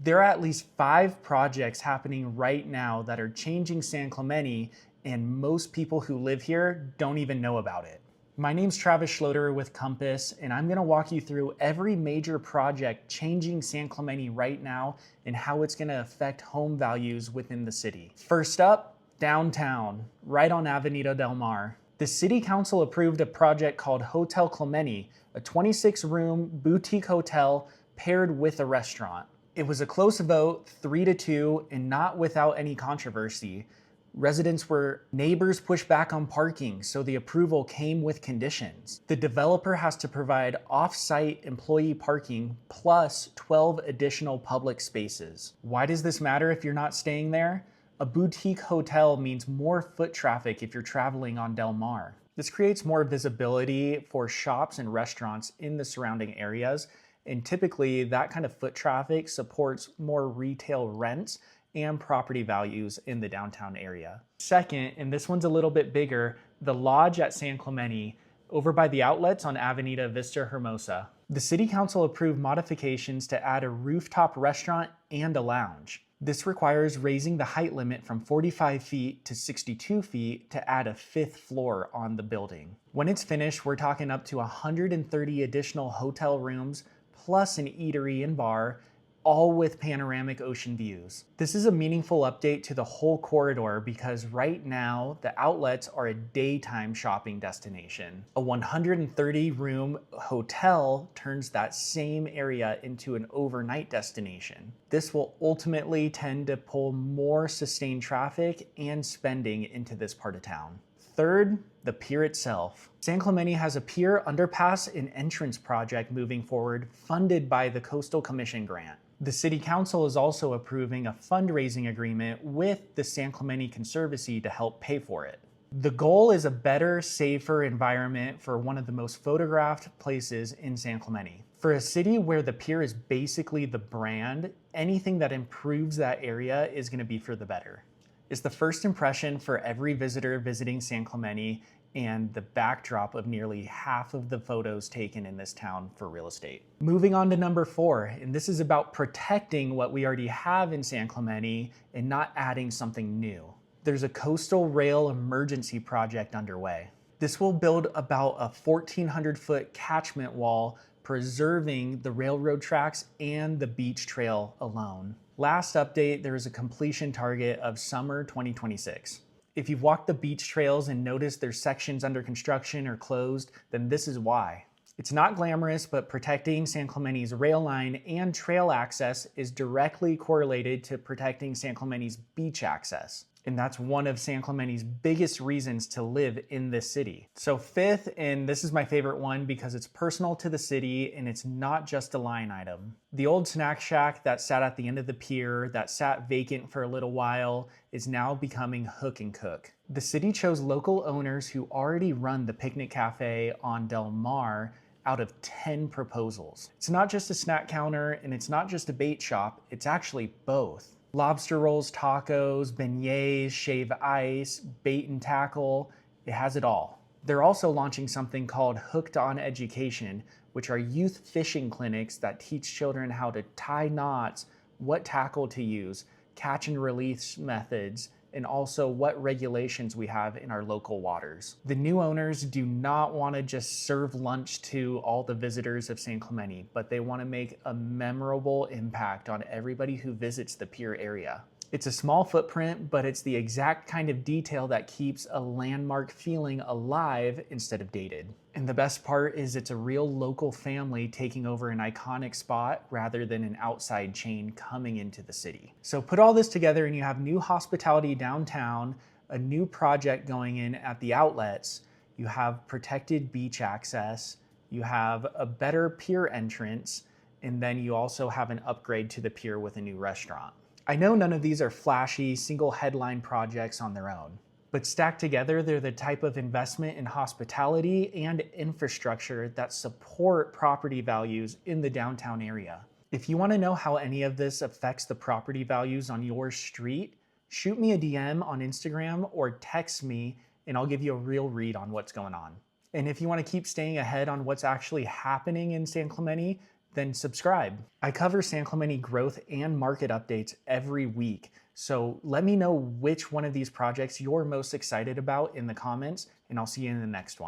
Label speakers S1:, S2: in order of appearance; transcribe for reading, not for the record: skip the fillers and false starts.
S1: There are at least 5 projects happening right now that are changing San Clemente, and most people who live here don't even know about it. My name's Travis Schloderer with Compass, and I'm gonna walk you through every major project changing San Clemente right now and how it's gonna affect home values within the city. First up, downtown, right on Avenida del Mar. The city council approved a project called Hotel Clemente, a 26-room boutique hotel paired with a restaurant. It was a close vote, 3-2, and not without any controversy. Neighbors pushed back on parking, so the approval came with conditions. The developer has to provide off-site employee parking plus 12 additional public spaces. Why does this matter if you're not staying there? A boutique hotel means more foot traffic if you're traveling on Del Mar. This creates more visibility for shops and restaurants in the surrounding areas, and typically that kind of foot traffic supports more retail rents and property values in the downtown area. Second, and this one's a little bit bigger, the Lodge at San Clemente, over by the outlets on Avenida Vista Hermosa. The city council approved modifications to add a rooftop restaurant and a lounge. This requires raising the height limit from 45 feet to 62 feet to add a 5th floor on the building. When it's finished, we're talking up to 130 additional hotel rooms, plus an eatery and bar, all with panoramic ocean views. This is a meaningful update to the whole corridor because right now the outlets are a daytime shopping destination. A 130-room hotel turns that same area into an overnight destination. This will ultimately tend to pull more sustained traffic and spending into this part of town. Third, the pier itself. San Clemente has a pier underpass and entrance project moving forward, funded by the Coastal Commission grant. The City Council is also approving a fundraising agreement with the San Clemente Conservancy to help pay for it. The goal is a better, safer environment for one of the most photographed places in San Clemente. For a city where the pier is basically the brand, anything that improves that area is going to be for the better. It's the first impression for every visitor visiting San Clemente and the backdrop of nearly half of the photos taken in this town for real estate. Moving on to number 4, and this is about protecting what we already have in San Clemente and not adding something new. There's a coastal rail emergency project underway. This will build about a 1,400-foot catchment wall, preserving the railroad tracks and the beach trail alone. Last update, there is a completion target of summer 2026. If you've walked the beach trails and noticed there's sections under construction or closed, then this is why. It's not glamorous, but protecting San Clemente's rail line and trail access is directly correlated to protecting San Clemente's beach access. And that's one of San Clemente's biggest reasons to live in this city. So 5th, and this is my favorite one because it's personal to the city and it's not just a line item. The old snack shack that sat at the end of the pier, that sat vacant for a little while, is now becoming Hook and Cook. The city chose local owners who already run the picnic cafe on Del Mar out of 10 proposals. It's not just a snack counter and it's not just a bait shop, it's actually both. Lobster rolls, tacos, beignets, shave ice, bait and tackle, it has it all. They're also launching something called Hooked on Education, which are youth fishing clinics that teach children how to tie knots, what tackle to use, catch and release methods, and also what regulations we have in our local waters. The new owners do not want to just serve lunch to all the visitors of San Clemente, but they want to make a memorable impact on everybody who visits the pier area. It's a small footprint, but it's the exact kind of detail that keeps a landmark feeling alive instead of dated. And the best part is it's a real local family taking over an iconic spot rather than an outside chain coming into the city. So put all this together and you have new hospitality downtown, a new project going in at the outlets, you have protected beach access, you have a better pier entrance, and then you also have an upgrade to the pier with a new restaurant. I know none of these are flashy, single headline projects on their own, but stacked together, they're the type of investment in hospitality and infrastructure that support property values in the downtown area. If you want to know how any of this affects the property values on your street, shoot me a DM on Instagram or text me and I'll give you a real read on what's going on. And if you want to keep staying ahead on what's actually happening in San Clemente, then subscribe. I cover San Clemente growth and market updates every week. So let me know which one of these projects you're most excited about in the comments, and I'll see you in the next one.